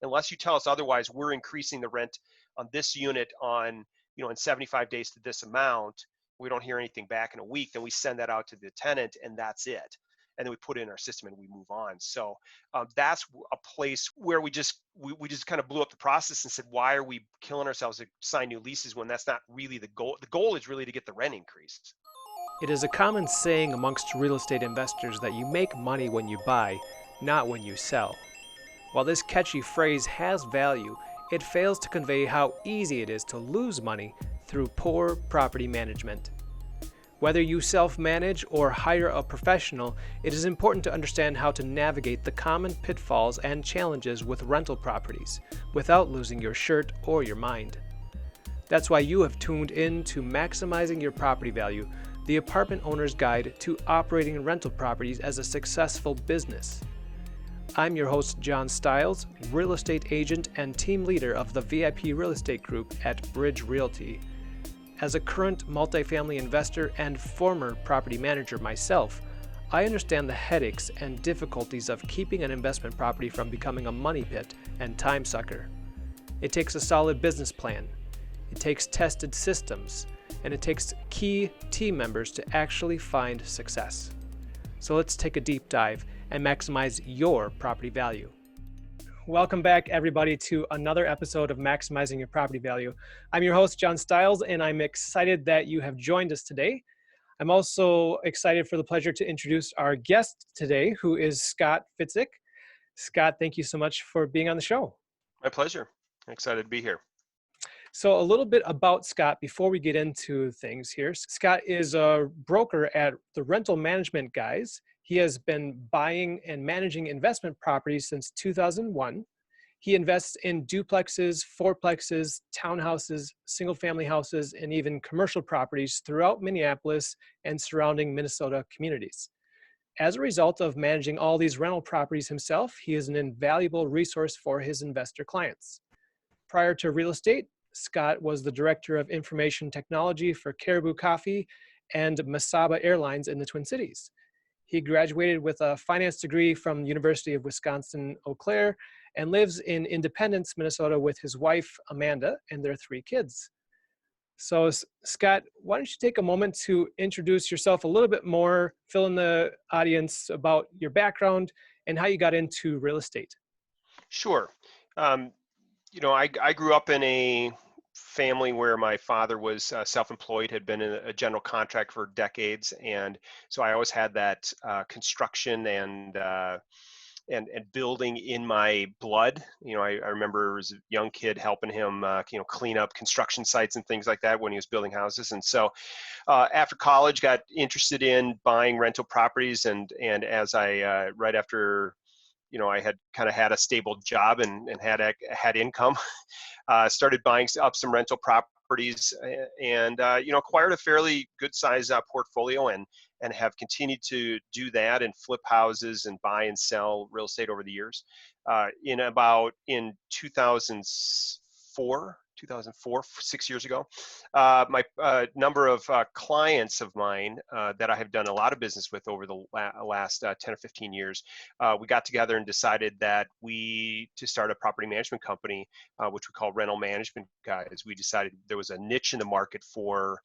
unless you tell us otherwise, we're increasing the rent on this unit on, in 75 days to this amount. We don't hear anything back in a week, then we send that out to the tenant and that's it. And then we put it in our system and we move on. So that's a place where we just kind of blew up the process and said, why are we killing ourselves to sign new leases when that's not really the goal? The goal is really to get the rent increased. It is a common saying amongst real estate investors that you make money when you buy, not when you sell. While this catchy phrase has value, it fails to convey how easy it is to lose money through poor property management. Whether you self-manage or hire a professional, it is important to understand how to navigate the common pitfalls and challenges with rental properties without losing your shirt or your mind. That's why you have tuned in to Maximizing Your Property Value, the apartment owner's guide to operating rental properties as a successful business. I'm your host, John Stiles, real estate agent and team leader of the VIP Real Estate Group at Bridge Realty. As a current multifamily investor and former property manager myself, I understand the headaches and difficulties of keeping an investment property from becoming a money pit and time sucker. It takes a solid business plan, it takes tested systems, and it takes key team members to actually find success. So let's take a deep dive and maximize your property value. Welcome back, everybody, to another episode of Maximizing Your Property Value. I'm your host, John Stiles, and I'm excited that you have joined us today. I'm also excited for the pleasure to introduce our guest today, who is Scott Fitzek. Scott, thank you so much for being on the show. My pleasure. Excited to be here. So a little bit about Scott before we get into things here. Scott is a broker at the Rental Management Guys. He has been buying and managing investment properties since 2001. He invests in duplexes, fourplexes, townhouses, single-family houses, and even commercial properties throughout Minneapolis and surrounding Minnesota communities. As a result of managing all these rental properties himself, he is an invaluable resource for his investor clients. Prior to real estate, Scott was the Director of Information Technology for Caribou Coffee and Mesaba Airlines in the Twin Cities. He graduated with a finance degree from the University of Wisconsin-Eau Claire and lives in Independence, Minnesota with his wife, Amanda, and their 3 kids. So, Scott, why don't you take a moment to introduce yourself a little bit more, fill in the audience about your background and how you got into real estate? Sure. I grew up in a family where my father was self-employed, had been a general contractor for decades, and so I always had that construction and building in my blood. I remember as a young kid helping him clean up construction sites and things like that when he was building houses. And so after college, got interested in buying rental properties, and as I right after I had kind of had a stable job and had income. Started buying up some rental properties and acquired a fairly good size portfolio and have continued to do that and flip houses and buy and sell real estate over the years. In 2004, 6 years ago, my number of clients of mine that I have done a lot of business with over the last 10 or 15 years, we got together and decided that to start a property management company, which we call Rental Management Guys. We decided there was a niche in the market for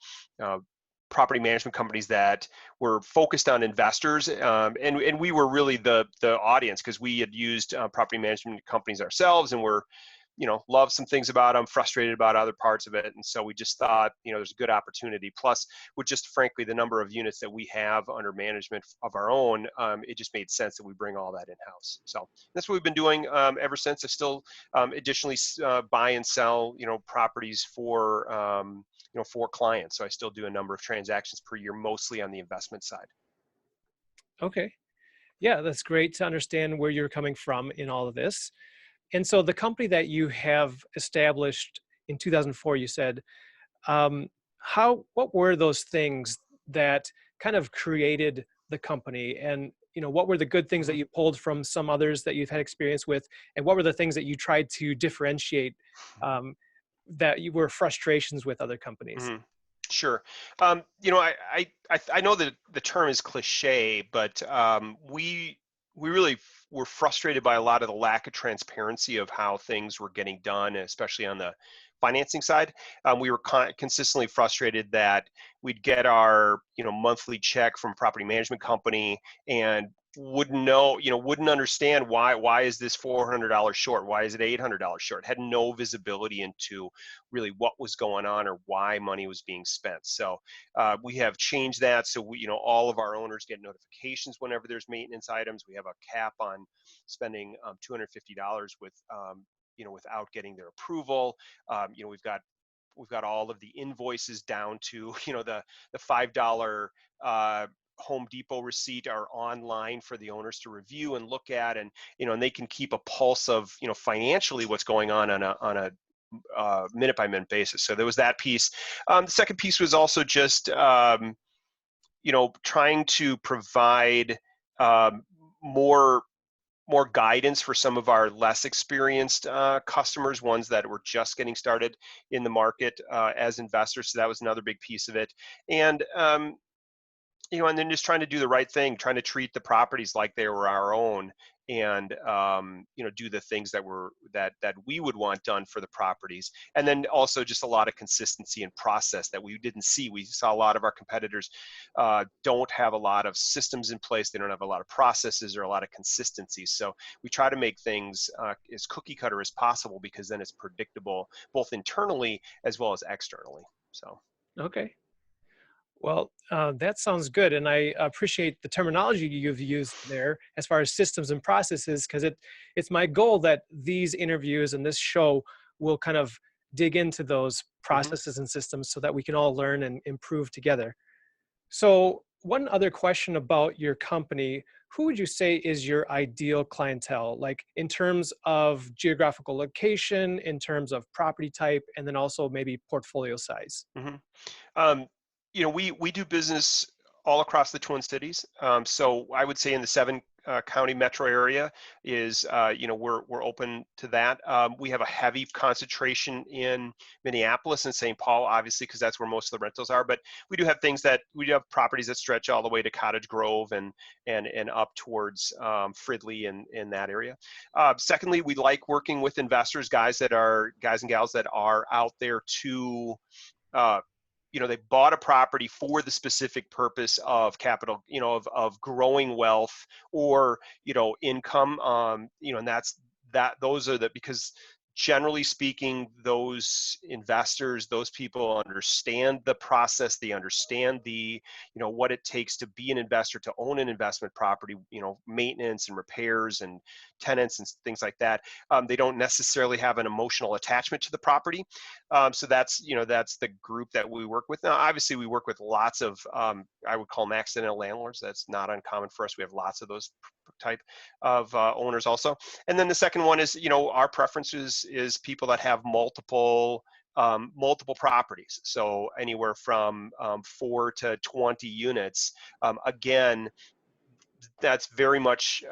property management companies that were focused on investors, and we were really the audience because we had used property management companies ourselves and were love some things about them, frustrated about other parts of it. And so we just thought, there's a good opportunity. Plus, with just frankly, the number of units that we have under management of our own, it just made sense that we bring all that in-house. So that's what we've been doing ever since. I still additionally buy and sell, properties for clients. So I still do a number of transactions per year, mostly on the investment side. Okay. Yeah, that's great to understand where you're coming from in all of this. And so the company that you have established in 2004, you said, what were those things that kind of created the company? And, what were the good things that you pulled from some others that you've had experience with? And what were the things that you tried to differentiate that you were frustrations with other companies? Mm-hmm. Sure. I know that the term is cliche, but we really were frustrated by a lot of the lack of transparency of how things were getting done, especially on the financing side. We were consistently frustrated that we'd get our, monthly check from a property management company and wouldn't know, wouldn't understand why is this $400 short? Why is it $800 short? Had no visibility into really what was going on or why money was being spent. So we have changed that. So we, all of our owners get notifications whenever there's maintenance items. We have a cap on spending $250 without getting their approval. We've got all of the invoices down to the $5 Home Depot receipt are online for the owners to review and look at, and and they can keep a pulse of financially what's going on a minute by minute basis. So there was that piece. The second piece was also just trying to provide more guidance for some of our less experienced customers, ones that were just getting started in the market as investors. So that was another big piece of it. And and then just trying to do the right thing, trying to treat the properties like they were our own, and do the things that we would want done for the properties. And then also just a lot of consistency and process that we didn't see. We saw a lot of our competitors don't have a lot of systems in place. They don't have a lot of processes or a lot of consistency. So we try to make things as cookie cutter as possible, because then it's predictable both internally as well as externally. So. Okay. Well, that sounds good. And I appreciate the terminology you've used there as far as systems and processes, because it's my goal that these interviews and this show will kind of dig into those processes and systems so that we can all learn and improve together. So one other question about your company: who would you say is your ideal clientele, like in terms of geographical location, in terms of property type, and then also maybe portfolio size? Mm-hmm. We do business all across the Twin Cities. So I would say in the 7-county metro area is, we're open to that. We have a heavy concentration in Minneapolis and St. Paul, obviously, because that's where most of the rentals are. But we do have we do have properties that stretch all the way to Cottage Grove and up towards Fridley and in that area. Secondly, we like working with investors, guys and gals that are out there to they bought a property for the specific purpose of capital, of growing wealth or, income, and those are because generally speaking, those investors, those people understand the process. They understand what it takes to be an investor, to own an investment property, maintenance and repairs and tenants and things like that. They don't necessarily have an emotional attachment to the property. So that's the group that we work with. Now, obviously we work with lots of, I would call them accidental landlords. That's not uncommon for us. We have lots of those type of owners also. And then the second one is, our preference is people that have multiple properties. So anywhere from 4 to 20 units. Again, that's very much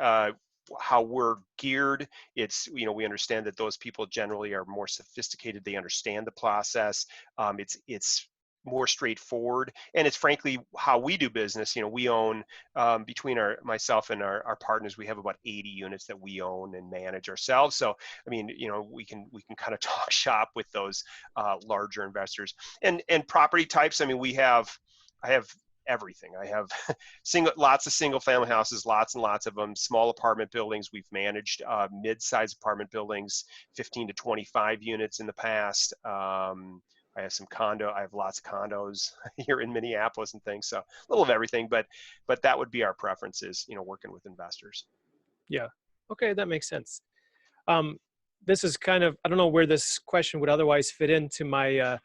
how we're geared. It's, we understand that those people generally are more sophisticated. They understand the process. It's more straightforward, and it's frankly how we do business. We own, between myself and our partners, we have about 80 units that we own and manage ourselves. So I mean, we can kind of talk shop with those larger investors. And property types, I mean, I have everything. I have lots of single family houses, lots and lots of them, small apartment buildings. We've managed mid-sized apartment buildings, 15 to 25 units in the past. I have lots of condos here in Minneapolis and things. So a little of everything, but that would be our preferences, working with investors. Yeah. Okay. That makes sense. This is kind of, I don't know where this question would otherwise fit into my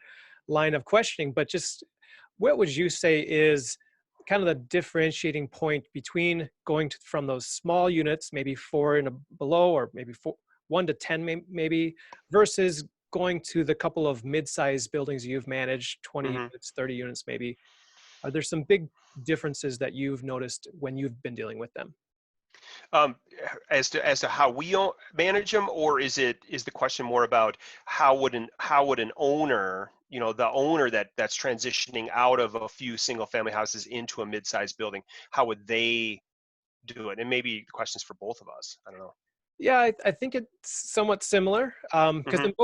line of questioning, but just what would you say is kind of the differentiating point between going from those small units, maybe 4 and below, or maybe 1 to 10 maybe, versus going to the couple of mid-sized buildings you've managed, 20 units, 30 units maybe? Are there some big differences that you've noticed when you've been dealing with them? As to how we manage them, or is the question more about how would an owner, the owner that's transitioning out of a few single family houses into a mid-sized building, how would they do it? And maybe the question's for both of us. I don't know. Yeah, I think it's somewhat similar because Hmm. in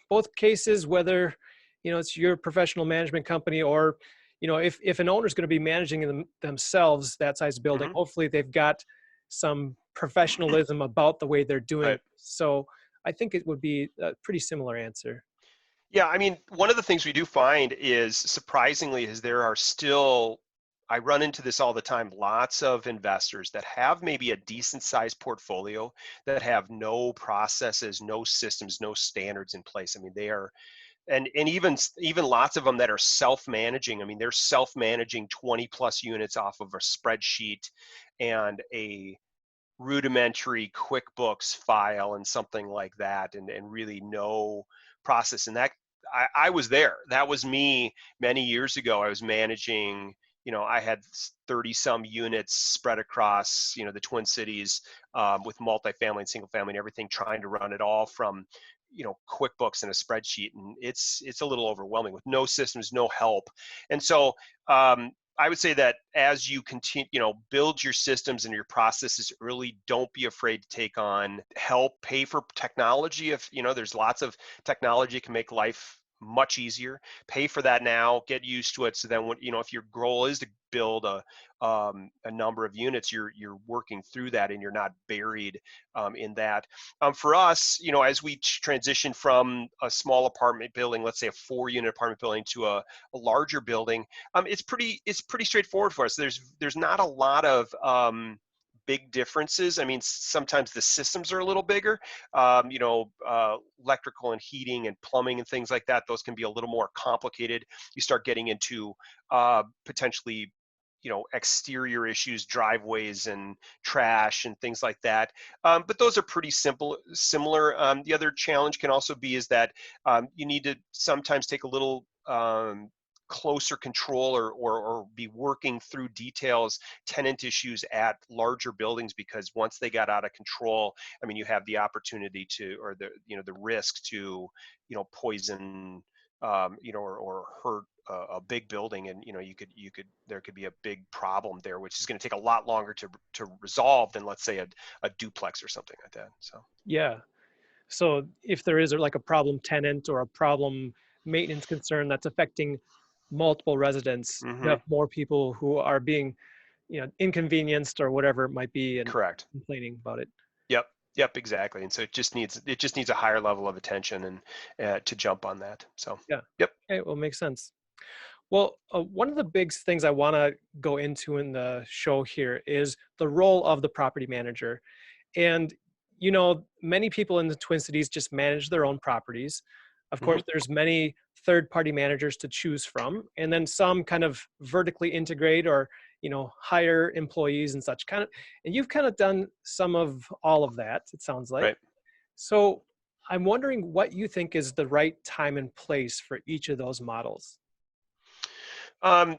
both cases, whether it's your professional management company or if an owner is going to be managing themselves that size building, Hmm. hopefully they've got some professionalism about the way they're doing Right. it. So I think it would be a pretty similar answer. Yeah, I mean, one of the things we do find is surprisingly is there are still, I run into this all the time, lots of investors that have maybe a decent sized portfolio that have no processes, no systems, no standards in place. I mean, they are, and even lots of them that are self-managing. I mean, they're self-managing 20 plus units off of a spreadsheet and a rudimentary QuickBooks file and something like that, and really no process. And that I was there. That was me many years ago. I was managing, I had 30 some units spread across, the Twin Cities, with multifamily and single family and everything, trying to run it all from, QuickBooks and a spreadsheet. And it's a little overwhelming with no systems, no help. And so, I would say that as you continue, build your systems and your processes early, don't be afraid to take on help, pay for technology. If, there's lots of technology can make life much easier. Pay for that now, get used to it. So then when, if your goal is to build a number of units, you're working through that and you're not buried in that. For us, as we transition from a small apartment building, let's say a 4-unit apartment building, to a larger building, it's pretty straightforward for us. There's not a lot of big differences. I mean, sometimes the systems are a little bigger, electrical and heating and plumbing and things like that. Those can be a little more complicated. You start getting into potentially, exterior issues, driveways and trash and things like that. But those are pretty similar. The other challenge can also be is that you need to sometimes take a little closer control, or be working through details, tenant issues at larger buildings, because once they got out of control, I mean, you have the opportunity to, or the risk to, poison, or hurt a big building. And there could be a big problem there, which is going to take a lot longer to resolve than, let's say, a duplex or something like that. So Yeah. So if there is like a problem tenant or a problem maintenance concern that's affecting multiple residents, you hmm have more people who are being, inconvenienced or whatever it might be and correct. complaining about it. Yep, exactly. And so it just needs a higher level of attention, and to jump on that. So Yeah. yep. Okay, well, makes sense. Well, one of the big things I want to go into in the show here is the role of the property manager. And, many people in the Twin Cities just manage their own properties. Of Hmm. course, there's many third-party managers to choose from, and then some kind of vertically integrate or, hire employees and such kind of, and you've kind of done some of all of that, it sounds like. Right. So I'm wondering what you think is the right time and place for each of those models. Um,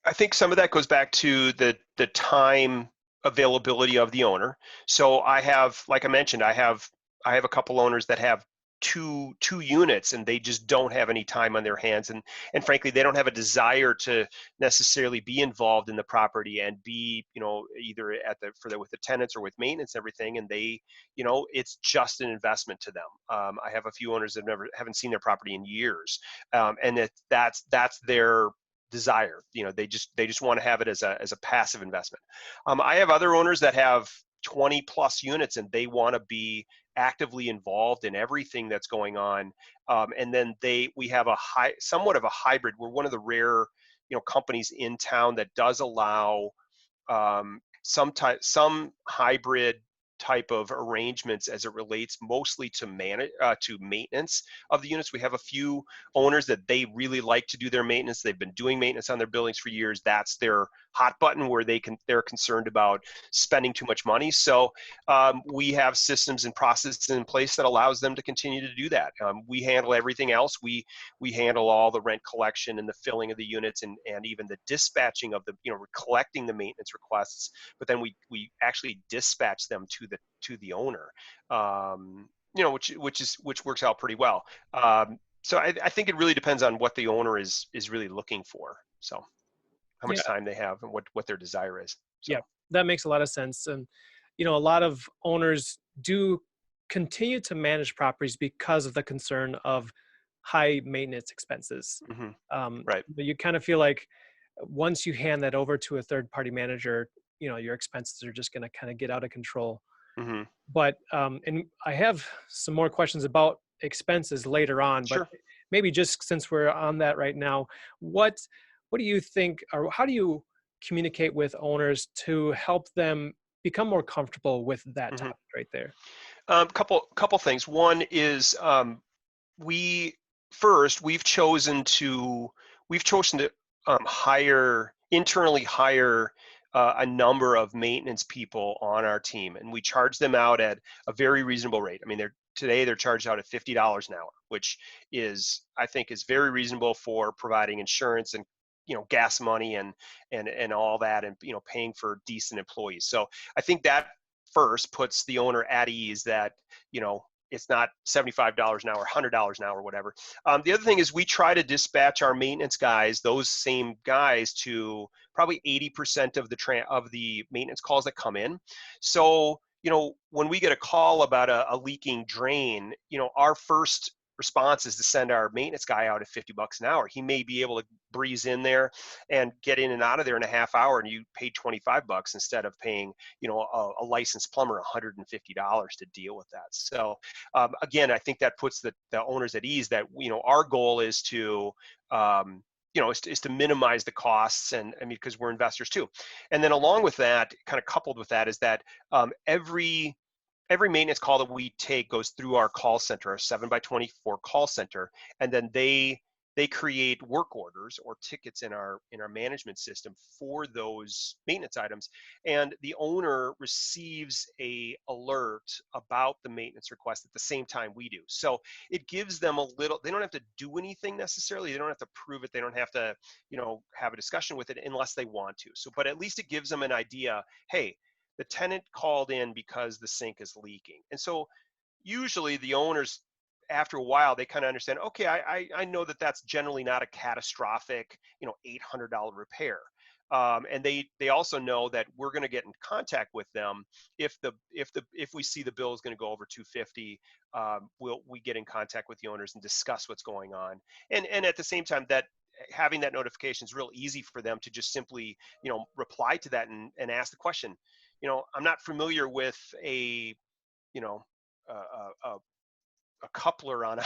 I think some of that goes back to the time availability of the owner. So I have, like I mentioned, I have a couple owners that have two units, and they just don't have any time on their hands, and frankly, they don't have a desire to necessarily be involved in the property and be, either with the tenants or with maintenance and everything. And they, it's just an investment to them. I have a few owners that haven't seen their property in years, and that's their desire. They just want to have it as a passive investment. I have other owners that have 20 plus units, and they want to be actively involved in everything that's going on. And then we have somewhat of a hybrid. We're one of the rare, companies in town that does allow some hybrid type of arrangements as it relates mostly to maintenance of the units. We have a few owners that they really like to do their maintenance. They've been doing maintenance on their buildings for years. That's their hot button, where they're concerned about spending too much money. So we have systems and processes in place that allows them to continue to do that. We handle everything else. We handle all the rent collection and the filling of the units, and even the dispatching of we're collecting the maintenance requests, but then we actually dispatch them to the owner, which works out pretty well. So I think it really depends on what the owner is really looking for. So how Yeah, much time they have and what their desire is. So yeah. that makes a lot of sense. And, a lot of owners do continue to manage properties because of the concern of high maintenance expenses. Hmm. Um, Right. but you kind of feel like once you hand that over to a third party manager, your expenses are just going to kind of get out of control. Hmm. But and I have some more questions about expenses later on, but Sure. maybe just since we're on that right now, what what do you think, or how do you communicate with owners to help them become more comfortable with that Hmm. topic right there? Couple things. One is we first we've chosen to internally hire a number of maintenance people on our team, and we charge them out at a very reasonable rate. I mean, they're charged out at $50 an hour, which I think is very reasonable for providing insurance and gas money and all that, and paying for decent employees. So I think that first puts the owner at ease that it's not $75 an hour, $100 an hour, whatever. The other thing is we try to dispatch our maintenance guys, those same guys, to probably 80% of the maintenance calls that come in. So when we get a call about a leaking drain, our first response is to send our maintenance guy out at $50 an hour. He may be able to breeze in there and get in and out of there in a half hour, and you paid $25 instead of paying a licensed plumber $150 to deal with that. So again, I think that puts the owners at ease that our goal is to is to minimize the costs, and I mean, because we're investors too. And then along with that, kind of coupled with that, is that every maintenance call that we take goes through our call center, our 7x24 call center, and then they create work orders or tickets in our management system for those maintenance items, and the owner receives a alert about the maintenance request at the same time we do. So it gives them they don't have to do anything necessarily, they don't have to prove it, they don't have to have a discussion with it unless they want to. So but at least it gives them an idea, hey, the tenant called in because the sink is leaking. And so usually the owners, after a while, they kind of understand, okay, I know that that's generally not a catastrophic $800 repair. And they also know that we're going to get in contact with them if we see the bill is going to go over 250. We get in contact with the owners and discuss what's going on, and at the same time, that having that notification is real easy for them to just simply reply to that and ask the question. I'm not familiar with a you know a coupler on a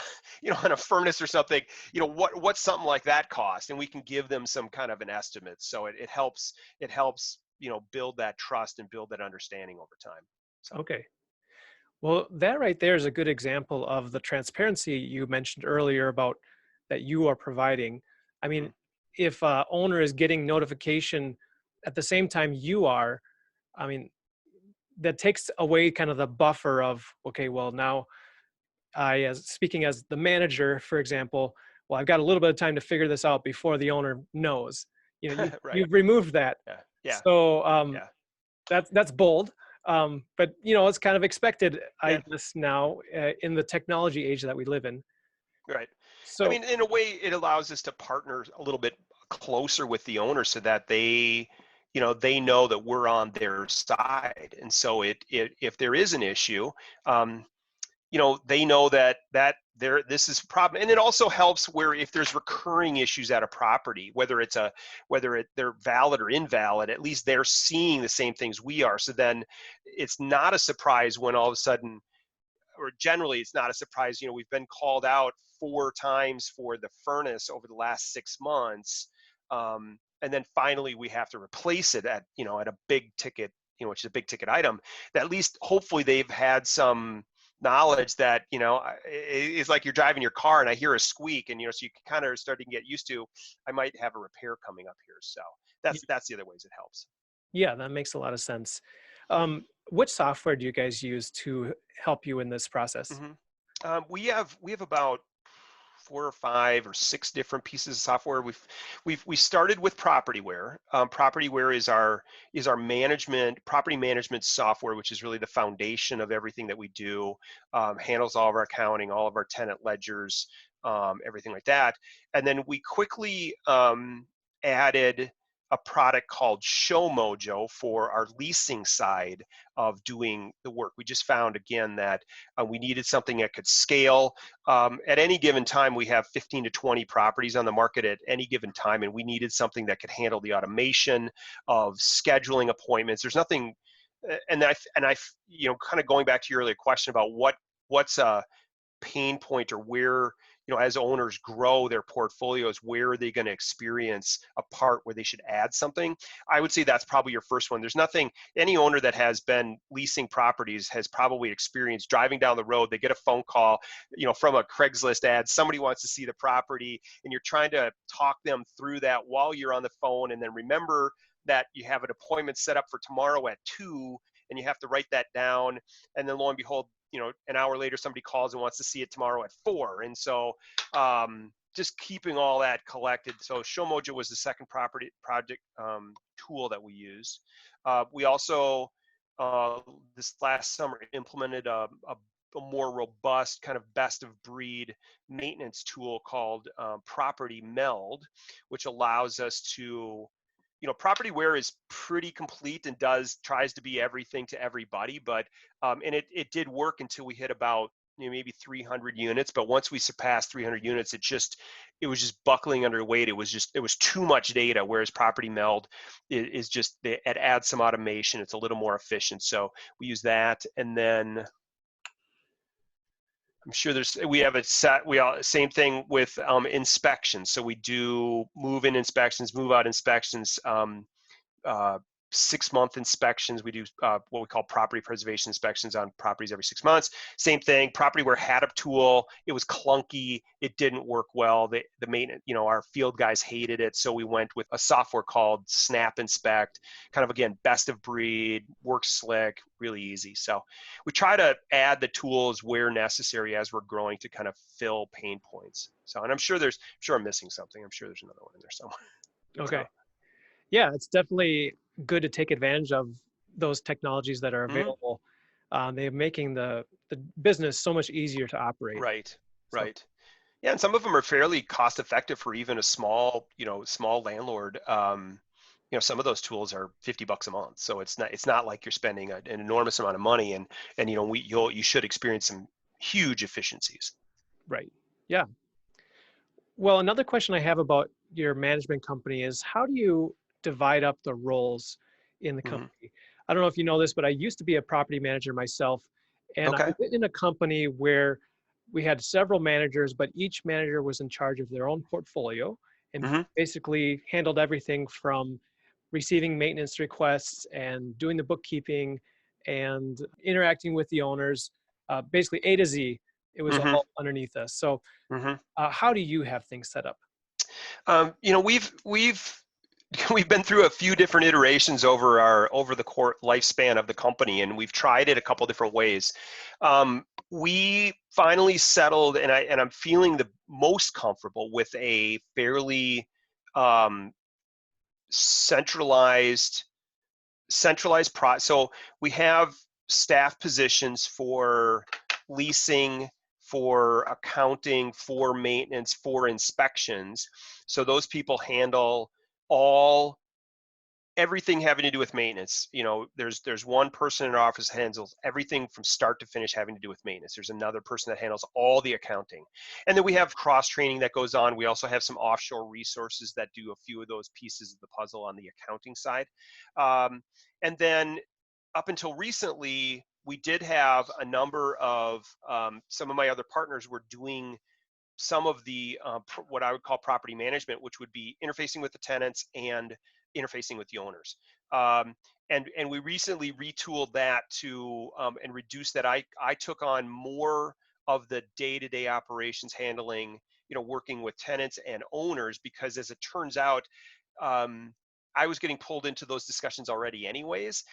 on a furnace or something. What's something like that cost, and we can give them some kind of an estimate. So it helps build that trust and build that understanding over time. So Okay. Well, that right there is a good example of the transparency you mentioned earlier about that you are providing. I mean, mhm. if a owner is getting notification at the same time you are, I mean, that takes away kind of the buffer of, okay, well, now as speaking as the manager, for example, well, I've got a little bit of time to figure this out before the owner knows. Right. You've removed that. Yeah. Yeah. So Yeah. that's bold, but it's kind of expected, I Yeah. guess, now in the technology age that we live in. Right. I So mean, in a way, it allows us to partner a little bit closer with the owner so that they know that we're on their side. And so if there is an issue, um, they know that this is a problem. And it also helps where if there's recurring issues at a property, they're valid or invalid, at least they're seeing the same things we are. So then it's not a surprise when all of a sudden, or generally it's not a surprise, we've been called out 4 times for the furnace over the last 6 months, and then finally we have to replace it at a big ticket, which is a big ticket item, that at least hopefully they've had some knowledge that it's like you're driving your car and I hear a squeak, and so you can kind of start to get used to, I might have a repair coming up here. So that's the other ways it helps. yeah, that makes a lot of sense. Which software do you guys use to help you in this process? Hmm. We have about 4 or 5 or 6 different pieces of software. We started with Propertyware. Propertyware is our property management software, which is really the foundation of everything that we do. Handles all of our accounting, all of our tenant ledgers, everything like that. And then we quickly added a product called Show Mojo for our leasing side of doing the work. We just found again that we needed something that could scale. At any given time, we have 15 to 20 properties on the market at any given time, and we needed something that could handle the automation of scheduling appointments. There's nothing, and I, you know, kind of going back to your earlier question about what's a pain point, or where, you know, as owners grow their portfolios, where are they going to experience a part where they should add something? I would say that's probably your first one. There's nothing, any owner that has been leasing properties has probably experienced driving down the road, they get a phone call, you know, from a Craigslist ad, somebody wants to see the property, and you're trying to talk them through that while you're on the phone, and then remember that you have an appointment set up for tomorrow at 2, and you have to write that down, and then lo and behold, you know, an hour later somebody calls and wants to see it tomorrow at 4. And so just keeping all that collected. So Show Mojo was the second project tool that we used. We also this last summer implemented a more robust kind of best of breed maintenance tool called Property Meld, which allows us to, you know, Propertyware is pretty complete and tries to be everything to everybody, but and it did work until we hit about, you know, maybe 300 units. But once we surpassed 300 units, it was just buckling under weight. It was too much data. Whereas Property Meld is just, it adds some automation. It's a little more efficient. So we use that, and then I'm sure we have a set, same thing with inspections. So we do move-in inspections, move-out inspections, 6-month inspections. We do what we call property preservation inspections on properties every 6 months. Same thing, Propertyware had a tool. It was clunky. It didn't work well. The maintenance, you know, our field guys hated it. So we went with a software called Snap Inspect, kind of, again, best of breed, works slick, really easy. So we try to add the tools where necessary as we're growing to kind of fill pain points. So, and I'm sure I'm missing something. I'm sure there's another one in there somewhere. Okay. So. Yeah, it's definitely good to take advantage of those technologies that are available. They're making the business so much easier to operate. Right, So, right. Yeah, and some of them are fairly cost effective for even a small, you know, small landlord. You know, some of those tools are $50 a month, so it's not like you're spending an enormous amount of money, and you know, you should experience some huge efficiencies. right. Yeah. Well, another question I have about your management company is, how do you divide up the roles in the Hmm. company? I don't know if you know this, but I used to be a property manager myself, and I Okay. was in a company where we had several managers, but each manager was in charge of their own portfolio and Hmm. basically handled everything from receiving maintenance requests and doing the bookkeeping and interacting with the owners, basically A to Z. It was Hmm. all underneath us. So Hmm. how do you have things set up? You know, we've been through a few different iterations over the core lifespan of the company, and we've tried it a couple different ways. We finally settled, and I'm feeling the most comfortable with a fairly um, centralized so we have staff positions for leasing, for accounting, for maintenance, for inspections. So those people handle everything having to do with maintenance. You know, there's one person in our office that handles everything from start to finish having to do with maintenance. There's another person that handles all the accounting. And then we have cross training that goes on. We also have some offshore resources that do a few of those pieces of the puzzle on the accounting side. And then up until recently, we did have a number of some of my other partners were doing some of the what I would call property management, which would be interfacing with the tenants and interfacing with the owners. And we recently retooled that to and reduced that. I took on more of the day-to-day operations, handling, you know, working with tenants and owners, because as it turns out, I was getting pulled into those discussions already anyways,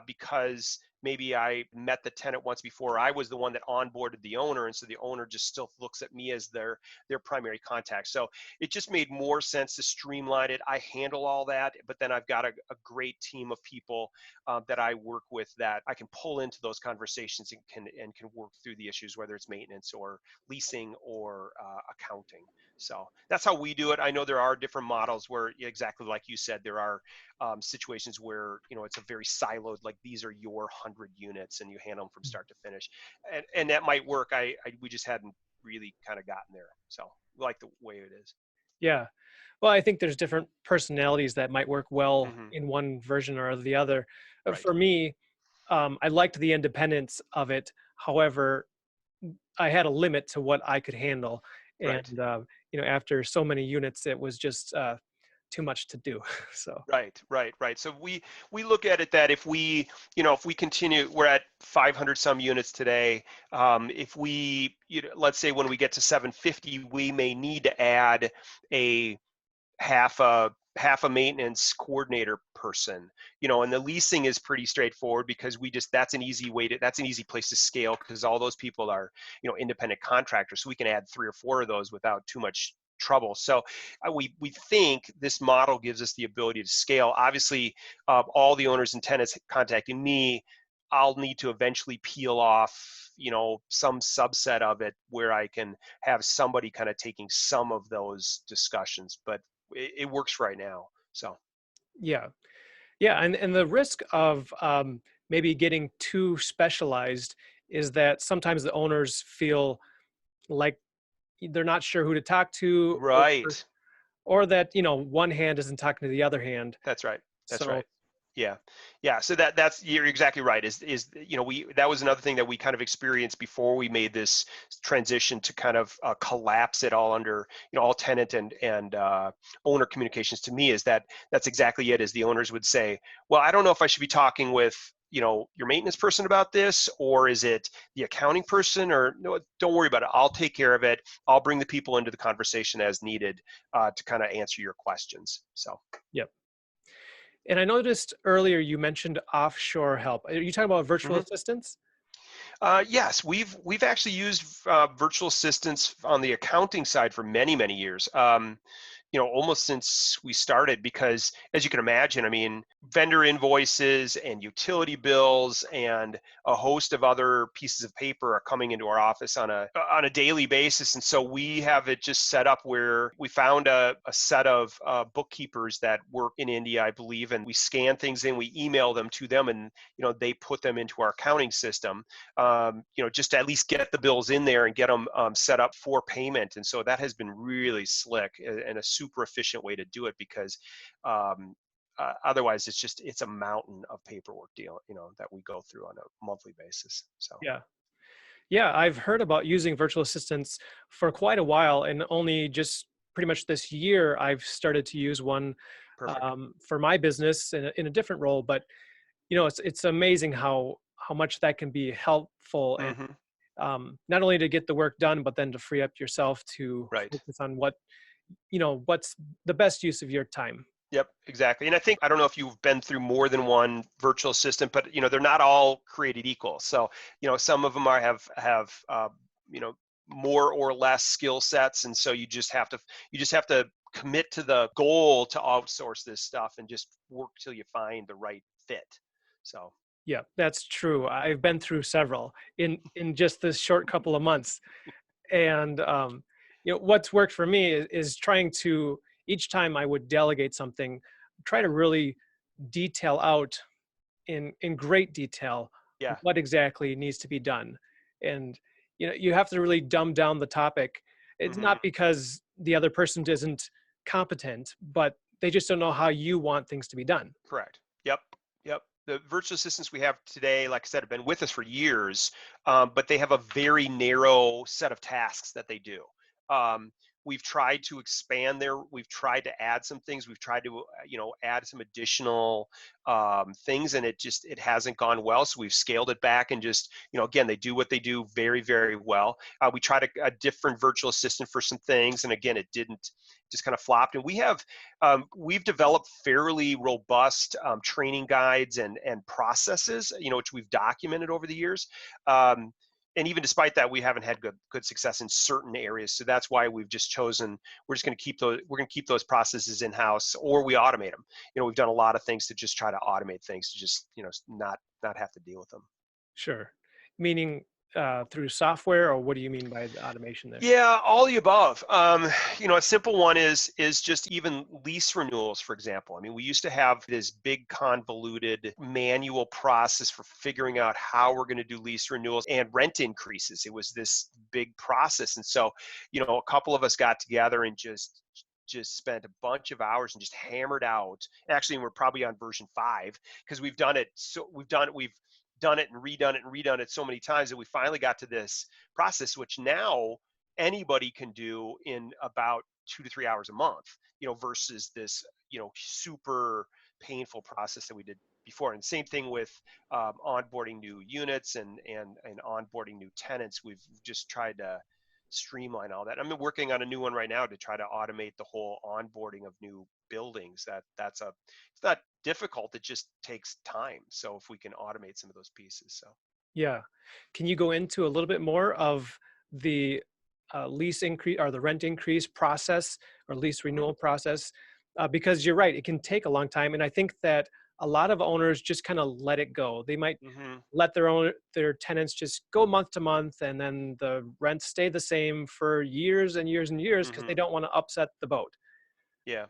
because maybe I met the tenant once before. I was the one that onboarded the owner, and so the owner just still looks at me as their primary contact. So it just made more sense to streamline it. I handle all that, but then I've got a great team of people that I work with that I can pull into those conversations and can work through the issues, whether it's maintenance or leasing or accounting. So that's how we do it. I know there are different models where, exactly like you said, there are situations where, it's a very siloed, like these are your 100 units and you handle them from start to finish, and that might work. We just hadn't really kind of gotten there. So we like the way it is. Yeah. Well, I think there's different personalities that might work well Hmm. in one version or the other. Right. For me, I liked the independence of it. However, I had a limit to what I could handle, Right. and after so many units, it was just too much to do. So Right. So we look at it that if we continue, we're at 500 some units today. If we, let's say when we get to 750, we may need to add a half a maintenance coordinator person, and the leasing is pretty straightforward because that's an easy place to scale, because all those people are, independent contractors, so we can add 3 or 4 of those without too much trouble. So we think this model gives us the ability to scale. Obviously, all the owners and tenants contacting me, I'll need to eventually peel off, some subset of it where I can have somebody kind of taking some of those discussions, but it works right now. So yeah, yeah, and the risk of maybe getting too specialized is that sometimes the owners feel like they're not sure who to talk to, right. or that one hand isn't talking to the other hand. That's right. That's So right. Yeah. Yeah. So that's, you're exactly right. That was another thing that we kind of experienced before we made this transition to kind of collapse it all under, all tenant and owner communications. To me, is that's exactly it. Is the owners would say, well, I don't know if I should be talking with, your maintenance person about this, or is it the accounting person, or no, don't worry about it. I'll take care of it. I'll bring the people into the conversation as needed to kind of answer your questions. So. yep. And I noticed earlier you mentioned offshore help. Are you talking about virtual Mhm. assistants? Yes, we've actually used virtual assistants on the accounting side for many years. Almost since we started, because as you can imagine, I mean, vendor invoices and utility bills and a host of other pieces of paper are coming into our office on a daily basis, and so we have it just set up where we found a set of bookkeepers that work in India, I believe, and we scan things in, we email them to them, and they put them into our accounting system. Just to at least get the bills in there and get them set up for payment. And so that has been really slick and a super efficient way to do it, because otherwise it's a mountain of paperwork that we go through on a monthly basis. So Yeah. Yeah, I've heard about using virtual assistants for quite a while, and only just pretty much this year I've started to use one perfect. for my business in a different role. But it's amazing how much that can be helpful, and Hmm. not only to get the work done, but then to free up yourself to Right. focus on what's the best use of your time. Yep, exactly. And I think, I don't know if you've been through more than one virtual assistant, but they're not all created equal. So, some of them have more or less skill sets, and so you just have to commit to the goal to outsource this stuff and just work till you find the right fit. So, Yeah, that's true. I've been through several in just this short couple of months. And what's worked for me is trying to, each time I would delegate something, try to really detail out in great detail yeah. what exactly needs to be done. And you have to really dumb down the topic. It's Hmm. not because the other person isn't competent, but they just don't know how you want things to be done. Correct. Yep. Yep. The virtual assistants we have today, like I said, have been with us for years, but they have a very narrow set of tasks that they do. We've tried to expand there. We've tried to add some things. We've tried to, add some additional things, and it hasn't gone well. So we've scaled it back and just, again, they do what they do very, very well. We tried a different virtual assistant for some things, and again, it didn't, just kind of flopped. And we've developed fairly robust training guides and processes, which we've documented over the years. And even despite that, we haven't had good success in certain areas. So that's why we've just chosen, we're just going to keep those processes in house, or we automate them. We've done a lot of things to just try to automate things to just, not have to deal with them. Sure. Meaning through software, or what do you mean by the automation there? Yeah, all the above. A simple one is just even lease renewals, for example. I mean, we used to have this big convoluted manual process for figuring out how we're going to do lease renewals and rent increases. It was this big process. And so, a couple of us got together and just spent a bunch of hours and just hammered out. Actually, we're probably on version 5 because we've done it and redone it so many times that we finally got to this process, which now anybody can do in about 2 to 3 hours a month, versus this, super painful process that we did before. And same thing with onboarding new units and onboarding new tenants. We've just tried to streamline all that. I'm working on a new one right now to try to automate the whole onboarding of new buildings. It's not difficult, it just takes time. So if we can automate some of those pieces. So Yeah. Can you go into a little bit more of the lease increase or the rent increase process or lease renewal process? Because you're right, it can take a long time. And I think that a lot of owners just kind of let it go. They might let their tenants just go month to month, and then the rents stay the same for years and years and years because they don't want to upset the boat. Yeah.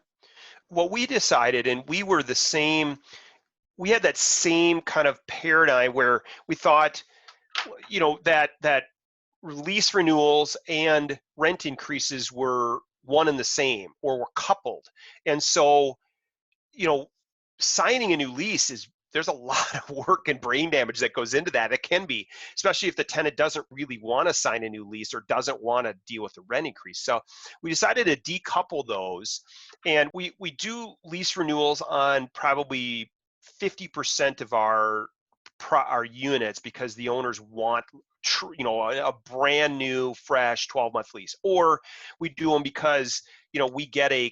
Well, we decided, and we were the same, we had that same kind of paradigm where we thought, that lease renewals and rent increases were one and the same, or were coupled. And so, signing a new lease there's a lot of work and brain damage that goes into that. It can be, especially if the tenant doesn't really want to sign a new lease or doesn't want to deal with the rent increase. So we decided to decouple those, and we do lease renewals on probably 50% of our units, because the owners want a brand new fresh 12-month lease, or we do them because we get a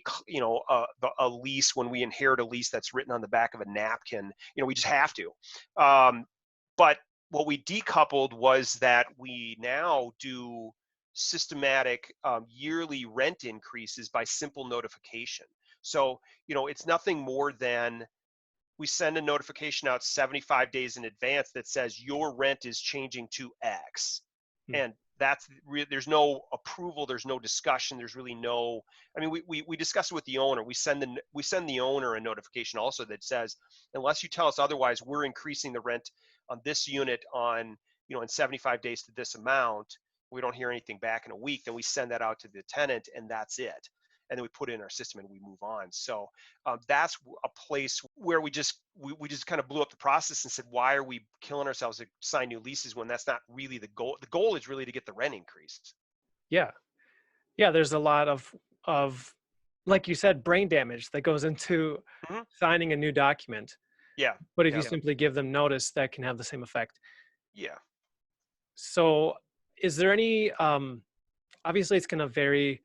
lease when we inherit a lease that's written on the back of a napkin. We just have to. But what we decoupled was that we now do systematic yearly rent increases by simple notification. So it's nothing more than we send a notification out 75 days in advance that says your rent is changing to X. And there's no approval, there's no discussion, there's really no, we discuss it with the owner. We send the owner a notification also that says, unless you tell us otherwise, we're increasing the rent on this unit in 75 days to this amount. We don't hear anything back in a week, then we send that out to the tenant, and that's it. And then we put it in our system and we move on. So that's a place where we just kind of blew up the process and said, why are we killing ourselves to sign new leases when that's not really the goal? The goal is really to get the rent increased. Yeah. Yeah. There's a lot of, like you said, brain damage that goes into signing a new document. Yeah. But if you simply give them notice, that can have the same effect. Yeah. So is there any, obviously it's going to vary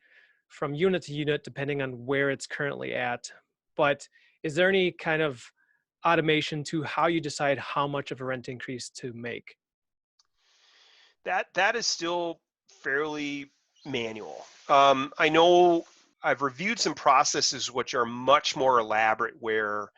from unit to unit depending on where it's currently at, but is there any kind of automation to how you decide how much of a rent increase to make? That is still fairly manual. I know I've reviewed some processes which are much more elaborate, where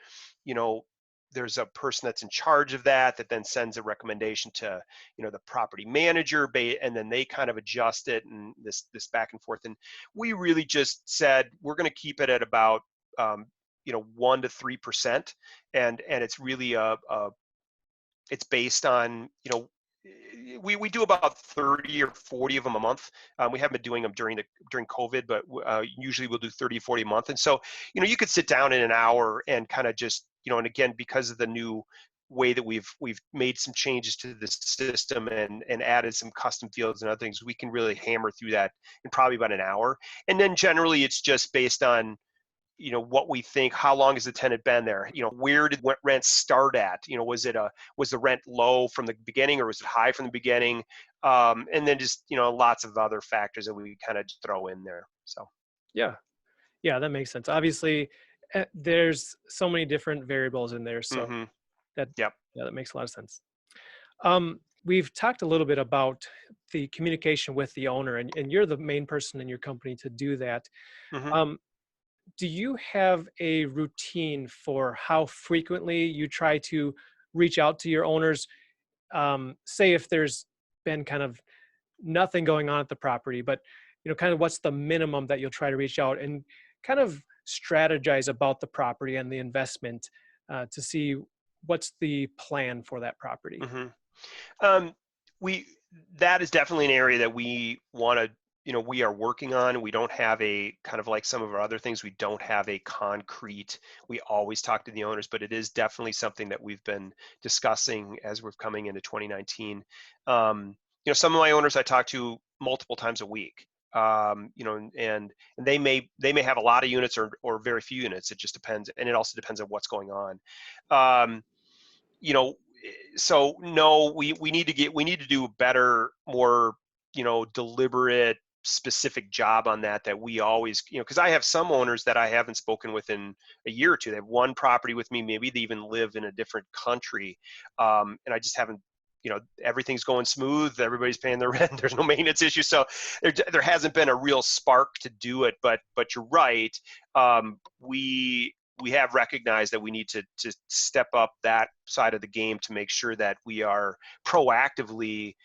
there's a person that's in charge of that then sends a recommendation to the property manager, and then they kind of adjust it, and this back and forth. And we really just said we're going to keep it at about 1 to 3%, and it's really it's based on we do about 30 or 40 of them a month. We haven't been doing them during COVID, but usually we'll do 30 or 40 a month. And so you could sit down in an hour and kind of just and again, because of the new way that we've made some changes to the system and added some custom fields and other things, we can really hammer through that in probably about an hour. And then generally it's just based on, what we think, how long has the tenant been there? Where did rent start at? Was the rent low from the beginning or was it high from the beginning? And then just, lots of other factors that we kind of throw in there. So. Yeah. Yeah, that makes sense. Obviously, there's so many different variables in there. So Mm-hmm. that, Yep. yeah, that makes a lot of sense. We've talked a little bit about the communication with the owner, and you're the main person in your company to do that. Mm-hmm. Um, do you have a routine for how frequently you try to reach out to your owners? Say if there's been kind of nothing going on at the property, but kind of what's the minimum that you'll try to reach out and kind of strategize about the property and the investment to see what's the plan for that property. Mm-hmm. Um, we that is definitely an area that we want to, we are working on. We don't have a kind of like some of our other things. We don't have a concrete. We always talk to the owners, but it is definitely something that we've been discussing as we're coming into 2019. Some of my owners I talk to multiple times a week. And they may have a lot of units or very few units. It just depends, and it also depends on what's going on. You know, so no, we need to do a better, more, deliberate, specific job on that we always, because I have some owners that I haven't spoken with in a year or two. They have one property with me, maybe they even live in a different country, and I just haven't, everything's going smooth, everybody's paying their rent, there's no maintenance issue, so there hasn't been a real spark to do it. But you're right. We have recognized that we need to step up that side of the game to make sure that we are proactively,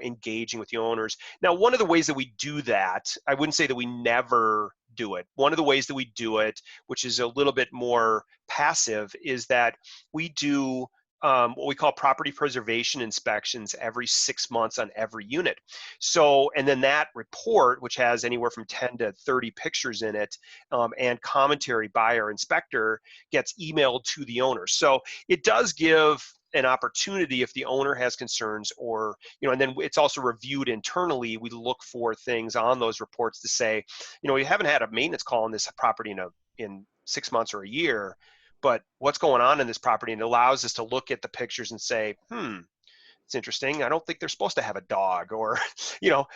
engaging with the owners. Now, one of the ways that we do that, I wouldn't say that we never do it. One of the ways that we do it, which is a little bit more passive, is that we do what we call property preservation inspections every 6 months on every unit. So, and then that report, which has anywhere from 10 to 30 pictures in it, and commentary by our inspector, gets emailed to the owner. So it does give an opportunity if the owner has concerns, or, and then it's also reviewed internally. We look for things on those reports to say, we haven't had a maintenance call on this property in 6 months or a year, but what's going on in this property? And it allows us to look at the pictures and say, it's interesting. I don't think they're supposed to have a dog, or,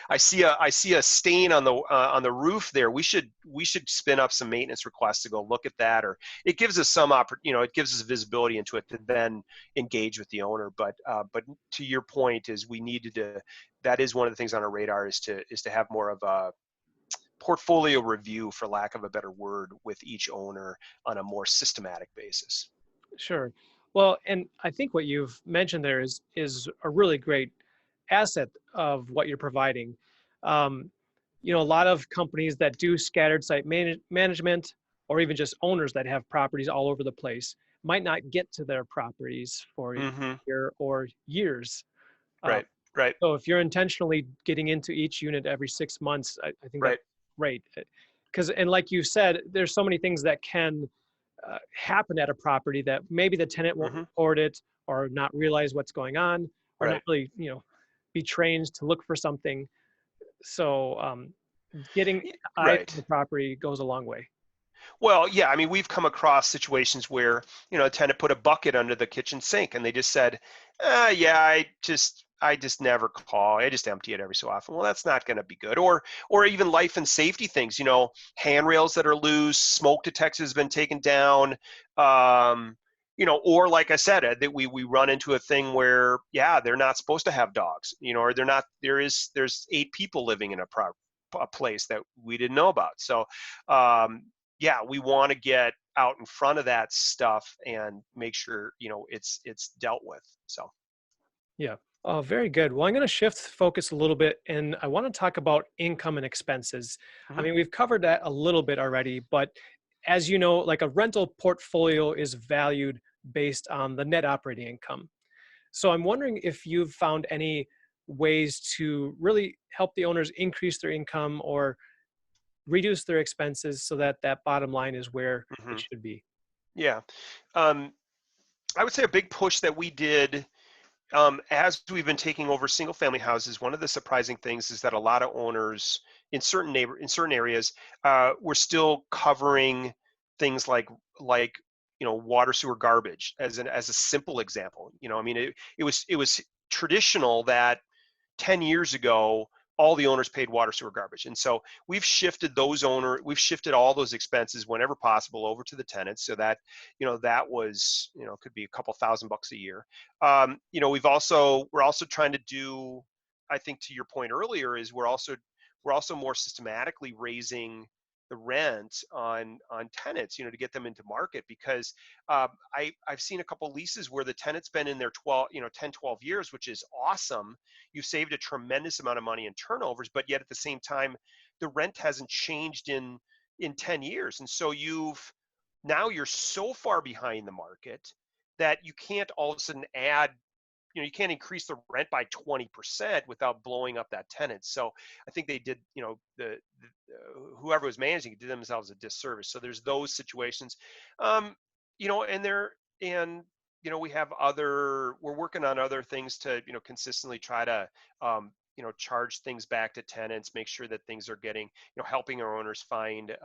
I see a stain on the roof there. We should spin up some maintenance requests to go look at that. Or it gives us it gives us visibility into it to then engage with the owner. But to your point, is we needed to. That is one of the things on our radar, is to have more of a portfolio review, for lack of a better word, with each owner on a more systematic basis. Sure. Well, and I think what you've mentioned there is a really great asset of what you're providing. A lot of companies that do scattered site management, or even just owners that have properties all over the place, might not get to their properties for a Mm-hmm. year or years. Uh, Right. so if you're intentionally getting into each unit every 6 months, I think that's Right. great. Because, and like you said, there's so many things that can happen at a property that maybe the tenant won't Mm-hmm. report it, or not realize what's going on, or not Right. really, be trained to look for something. So getting eyes on Right. the property goes a long way. Well, yeah, I mean, we've come across situations where, a tenant put a bucket under the kitchen sink and they just said, yeah, I just never call. I just empty it every so often. Well, that's not going to be good. Or even life and safety things, handrails that are loose, smoke detectors have been taken down. Or like I said, that we run into a thing where, yeah, they're not supposed to have dogs, or there's 8 people living in a place that we didn't know about. So, yeah, we want to get out in front of that stuff and make sure, it's dealt with. So. Yeah. Oh, very good. Well, I'm going to shift focus a little bit, and I want to talk about income and expenses. I Mhm. mean, we've covered that a little bit already, but as you know, like a rental portfolio is valued based on the net operating income. So I'm wondering if you've found any ways to really help the owners increase their income or reduce their expenses so that that bottom line is where it Mhm. should be. Yeah. Um, I would say a big push that we did as we've been taking over single family houses. One of the surprising things is that a lot of owners in in certain areas were still covering things like water, sewer, garbage as a simple example. I mean, it was traditional that 10 years ago, all the owners paid water, sewer, garbage. And so we've shifted all those expenses whenever possible over to the tenants, so that, that was, could be a couple $1,000 a year. We're also trying to do, I think to your point earlier, is we're also more systematically raising the rent on tenants, to get them into market, because I've seen a couple leases where the tenant's been in there 10, 12 years, which is awesome. You've saved a tremendous amount of money in turnovers, but yet at the same time, the rent hasn't changed in 10 years. And so you're so far behind the market that you can't all of a sudden you can't increase the rent by 20% without blowing up that tenant. So I think they did, whoever was managing it did themselves a disservice. So there's those situations, um, and we're working on other things to, consistently try to, charge things back to tenants, make sure that things are getting, helping our owners find,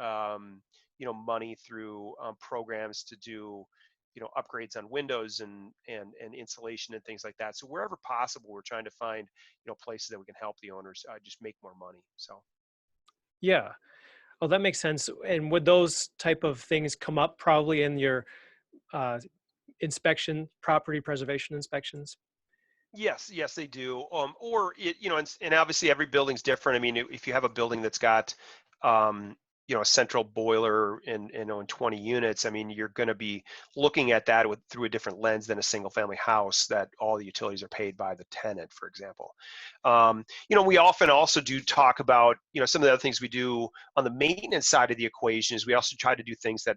money through programs to do, upgrades on windows and insulation and things like that. So wherever possible, we're trying to find, places that we can help the owners just make more money. So Yeah. Oh, that makes sense. And would those type of things come up probably in your uh, property preservation inspections? yes, yes, they do. And obviously every building's different. I mean, if you have a building that's got, um, a central boiler in 20 units, I mean, you're going to be looking at that through a different lens than a single family house that all the utilities are paid by the tenant, for example. We often also do talk about, some of the other things we do on the maintenance side of the equation is we also try to do things that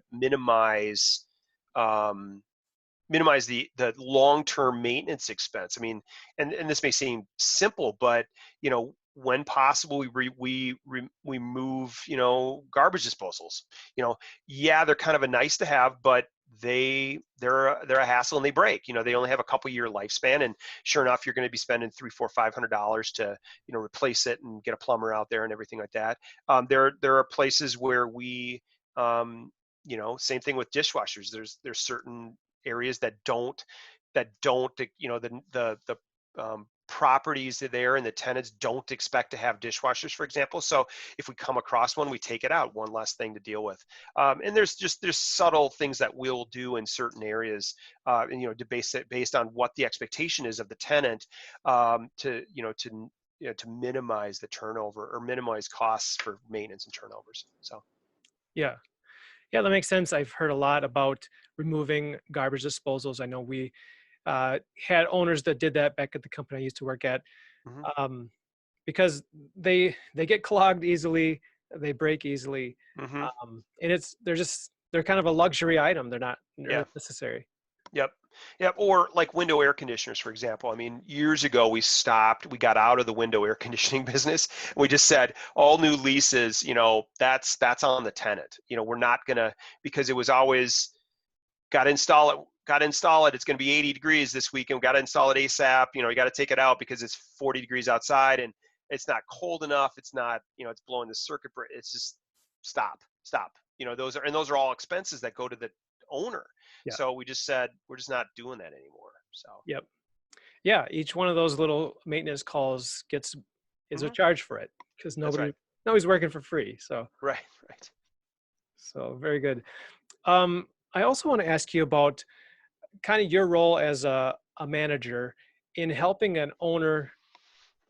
um, minimize the long-term maintenance expense. I mean, and this may seem simple, but when possible, we move, garbage disposals. Yeah, they're kind of a nice to have, but they're a hassle and they break. They only have a couple year lifespan, and sure enough, you're going to be spending $300, $400, $500 to replace it and get a plumber out there and everything like that. There are places where same thing with dishwashers. There's certain areas that don't properties are there and the tenants don't expect to have dishwashers, for example. So if we come across one, we take it out, one less thing to deal with. And there's subtle things that we'll do in certain areas, and based on what the expectation is of the tenant, to minimize the turnover or minimize costs for maintenance and turnovers. So Yeah. Yeah, that makes sense. I've heard a lot about removing garbage disposals. I know we had owners that did that back at the company I used to work at, mhm. um, because they get clogged easily, they break easily, Mhm. and they're kind of a luxury item. They're Yeah. not necessary. Yep. Yep. Or like window air conditioners, for example. I mean, years ago we got out of the window air conditioning business. We just said all new leases, that's on the tenant. We're not gonna, because it was always got to install it. It's going to be 80 degrees this week, and we got to install it ASAP. You got to take it out because it's 40 degrees outside and it's not cold enough. It's not, it's blowing the circuit breaker. It's just stop, stop. Those are all expenses that go to the owner. Yeah. So we just said we're just not doing that anymore. So Yep. Yeah. Each one of those little maintenance calls is a mhm, charge for it because that's right. nobody's working for free. Right, right. So very good. I also want to ask you about kind of your role as a manager in helping an owner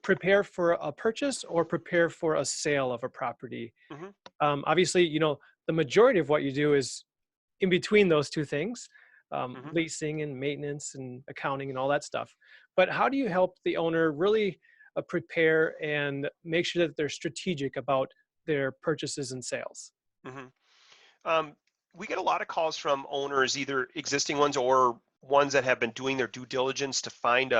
prepare for a purchase or prepare for a sale of a property. Hmm. Obviously, the majority of what you do is in between those two things, Hmm. leasing and maintenance and accounting and all that stuff. But how do you help the owner really prepare and make sure that they're strategic about their purchases and sales? Hmm. Um, we get a lot of calls from owners, either existing ones or ones that have been doing their due diligence to find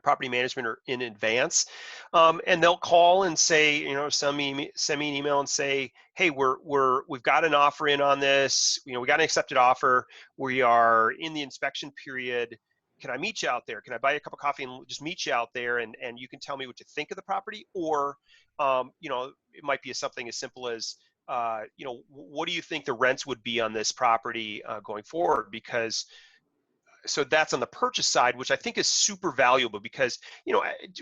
property management or in advance, and they'll call and say, send me an email and say, hey, we've got an offer in on this. We got an accepted offer. We are in the inspection period. Can I meet you out there? Can I buy you a cup of coffee and just meet you out there, and you can tell me what you think of the property? Or it might be something as simple as what do you think the rents would be on this property going forward? Because so that's on the purchase side, which I think is super valuable, because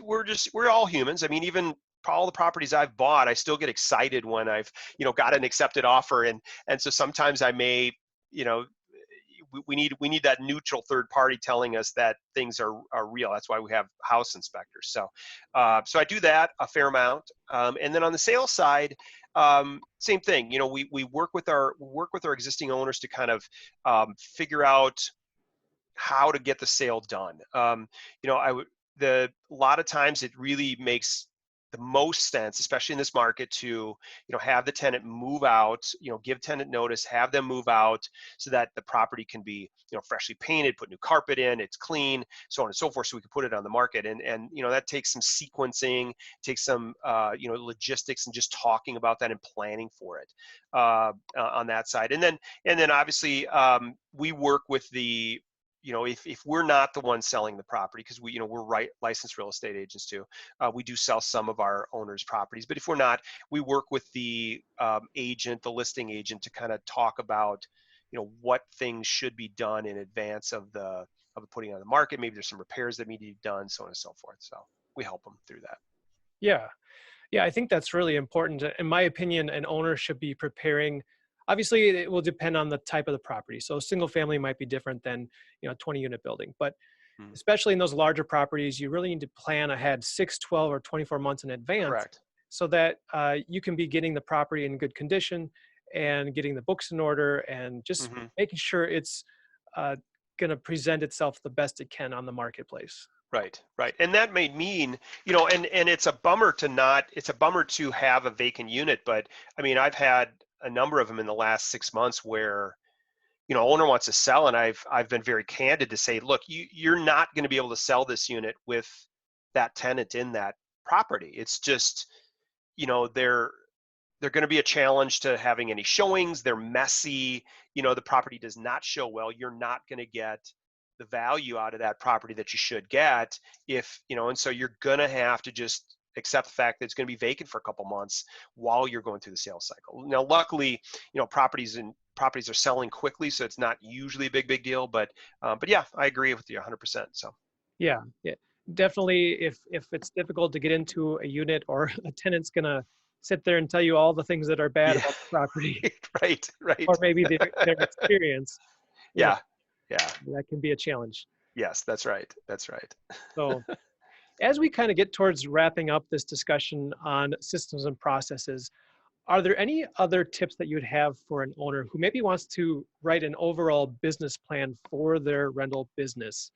we're all humans. I mean, even all the properties I've bought, I still get excited when I've got an accepted offer, and so sometimes I may we need that neutral third party telling us that things are real. That's why we have house inspectors. So so I do that a fair amount, and then on the sales side, same thing. We work with our existing owners to kind of figure out how to get the sale done. A lot of times it really makes the most sense, especially in this market, to have the tenant move out, give tenant notice, have them move out, so that the property can be freshly painted, put new carpet in, it's clean, so on and so forth, so we can put it on the market. And that takes some sequencing, takes some logistics, and just talking about that and planning for it on that side. And then obviously we work with the if we're not the one selling the property, because we're licensed real estate agents too, we do sell some of our owners' properties. But if we're not, we work with the agent, the listing agent, to kind of talk about what things should be done in advance of the putting on the market. Maybe there's some repairs that need to be done, so on and so forth. So we help them through that. Yeah. Yeah, I think that's really important. In my opinion, an owner should be preparing. Obviously, it will depend on the type of the property. So a single family might be different than, 20 unit building. But especially in those larger properties, you really need to plan ahead 6, 12, or 24 months in advance. Correct. So that you can be getting the property in good condition and getting the books in order, and just making sure it's going to present itself the best it can on the marketplace. Right. And that may mean, and it's a bummer to have a vacant unit, but I mean, I've had a number of them in the last 6 months where, owner wants to sell, and I've been very candid to say, look, you're not going to be able to sell this unit with that tenant in that property. It's just, they're going to be a challenge to having any showings. They're messy. The property does not show well. You're not going to get the value out of that property that you should get if, and so you're going to have to just accept the fact that it's going to be vacant for a couple months while you're going through the sales cycle. Now, luckily, properties are selling quickly, so it's not usually a big deal, but yeah, I agree with you 100%. So yeah, definitely. If it's difficult to get into a unit, or a tenant's gonna sit there and tell you all the things that are bad about the property, right. or maybe their experience, yeah, that can be a challenge. Yes, that's right. So as we kind of get towards wrapping up this discussion on systems and processes, are there any other tips that you'd have for an owner who maybe wants to write an overall business plan for their rental business?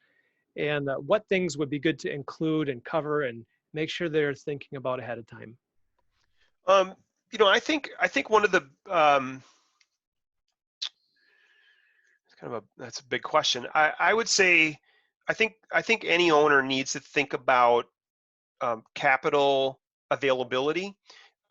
And what things would be good to include and cover and make sure they're thinking about ahead of time? I think one of the that's a big question. I would say I think any owner needs to think about capital availability.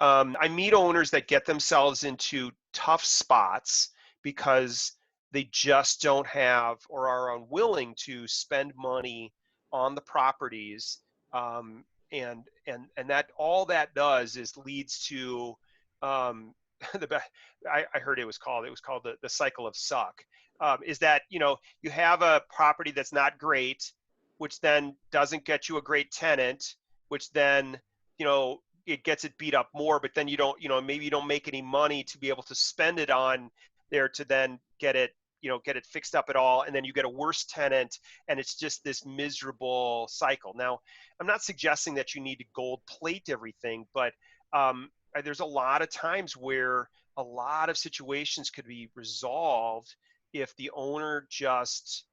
I meet owners that get themselves into tough spots because they just don't have, or are unwilling to spend money on the properties, and that all that does is leads to the I heard it was called the cycle of suck. Is that you have a property that's not great, which then doesn't get you a great tenant, which then it gets it beat up more, but then you don't, maybe you don't make any money to be able to spend it on there to then get it fixed up at all. And then you get a worse tenant, and it's just this miserable cycle. Now, I'm not suggesting that you need to gold plate everything, but there's a lot of times where a lot of situations could be resolved if the owner just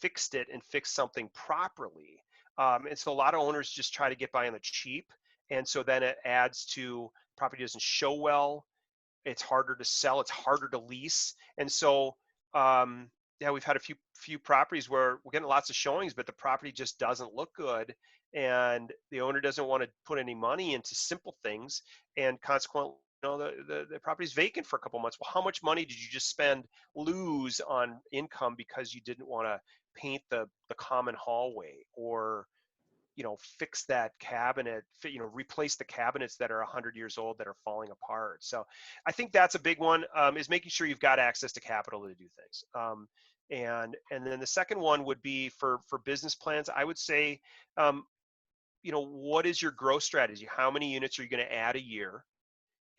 fixed it and fixed something properly. And so a lot of owners just try to get by on the cheap. And so then it adds to property doesn't show well. It's harder to sell. It's harder to lease. And so yeah, we've had a few properties where we're getting lots of showings, but the property just doesn't look good, and the owner doesn't want to put any money into simple things, and consequently, the property's vacant for a couple months. Well, how much money did you just lose on income because you didn't want to paint the common hallway, or fix that cabinet, replace the cabinets that are 100 years old that are falling apart. So I think that's a big one, is making sure you've got access to capital to do things. And then the second one would be for business plans. I would say, what is your growth strategy? How many units are you going to add a year?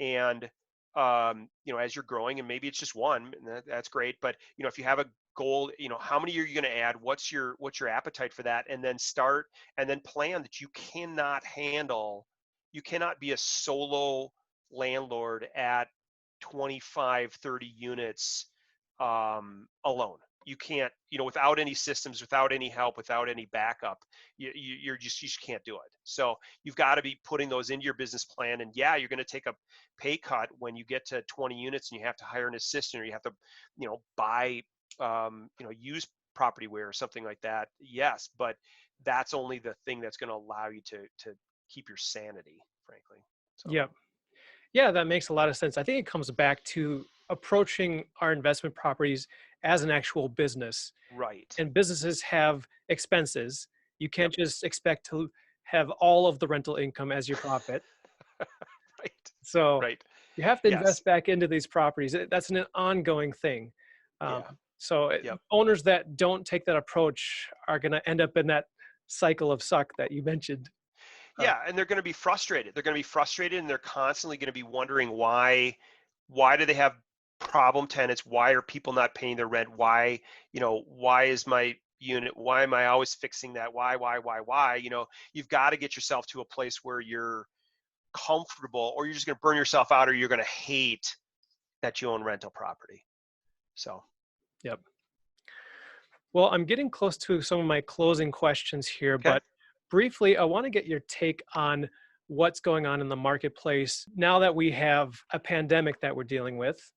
And as you're growing, and maybe it's just one, and that's great, but if you have a goal, how many are you going to add? What's your appetite for that? And then plan that you cannot be a solo landlord at 25, 30 units alone. You can't, without any systems, without any help, without any backup, you just can't do it. So you've got to be putting those into your business plan. And yeah, you're going to take a pay cut when you get to 20 units and you have to hire an assistant, or you have to, buy, use propertyware or something like that. Yes, but that's only the thing that's going to allow you to keep your sanity, frankly. So. Yeah. Yeah, that makes a lot of sense. I think it comes back to approaching our investment properties as an actual business. Right. And businesses have expenses. You can't Yep. just expect to have all of the rental income as your profit. Right. So Right. you have to Yes. invest back into these properties. That's an ongoing thing. Um, Yeah. so Yep. owners that don't take that approach are going to end up in that cycle of suck that you mentioned. Uh, Yeah, and they're going to be frustrated. They're going to be frustrated, and they're constantly going to be wondering why do they have problem tenants? Why are people not paying their rent? Why is my unit, why am I always fixing that? Why? You've got to get yourself to a place where you're comfortable, or you're just going to burn yourself out, or you're going to hate that you own rental property. So, yep. Well, I'm getting close to some of my closing questions here, okay. but briefly, I want to get your take on what's going on in the marketplace now that we have a pandemic that we're dealing with.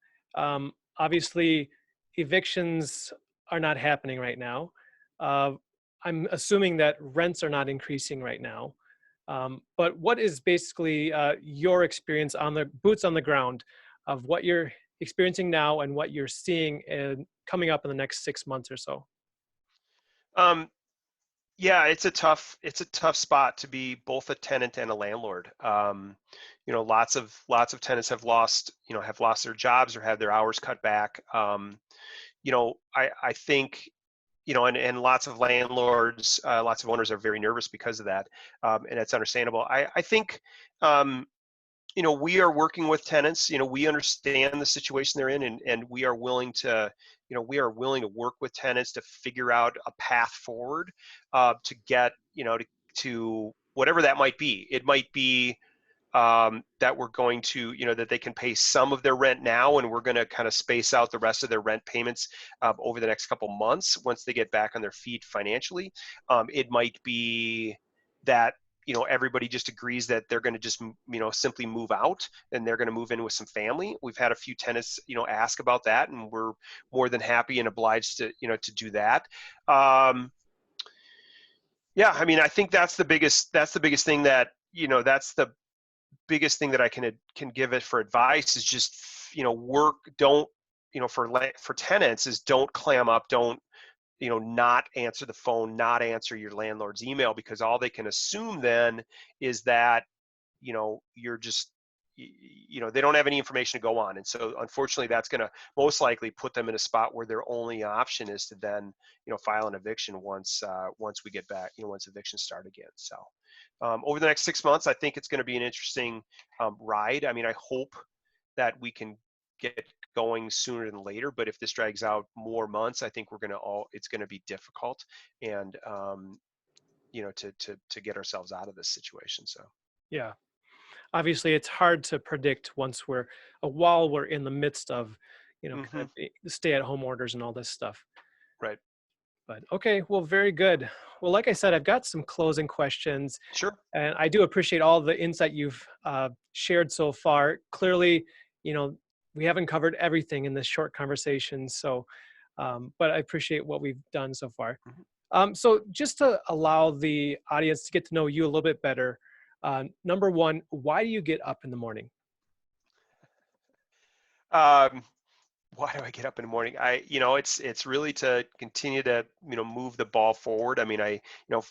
Obviously, evictions are not happening right now. Uh, I'm assuming that rents are not increasing right now. But what is basically your experience on the boots on the ground of what you're experiencing now and what you're seeing coming up in the next 6 months or so? Um, Yeah, it's a tough spot to be both a tenant and a landlord. Lots of tenants have lost their jobs or had their hours cut back. I think, and lots of landlords, lots of owners are very nervous because of that, and it's understandable. I think, we are working with tenants. We understand the situation they're in, and we are willing to work with tenants to figure out a path forward, to get, to whatever that might be. It might be, that we're going to, that they can pay some of their rent now, and we're going to kind of space out the rest of their rent payments over the next couple months once they get back on their feet financially. It might be that, everybody just agrees that they're going to just, simply move out, and they're going to move in with some family. We've had a few tenants, ask about that, and we're more than happy and obliged to do that. Yeah, I mean, I think that's the biggest thing that, that's the biggest thing that I can give it for advice is just, work. Don't, for tenants, is don't clam up. Don't, not answer the phone, not answer your landlord's email, because all they can assume then is that, you're just, they don't have any information to go on. And so unfortunately, that's going to most likely put them in a spot where their only option is to then, file an eviction once we get back, once evictions start again. So over the next 6 months, I think it's going to be an interesting ride. I mean, I hope that we can get going sooner than later, but if this drags out more months, I think it's going to be difficult, and to get ourselves out of this situation. So. Yeah. Obviously, it's hard to predict while we're in the midst of, kind Hmm. of the stay-at-home orders and all this stuff. Right. But okay, well, very good. Well, like I said, I've got some closing questions, Sure. and I do appreciate all the insight you've shared so far. Clearly, you know, we haven't covered everything in this short conversation, so But I appreciate what we've done so far. Mhm. So just to allow the audience to get to know you a little bit better, number one, why do you get up in the morning? Um, why do I get up in the morning? It's really to continue to, move the ball forward. I mean,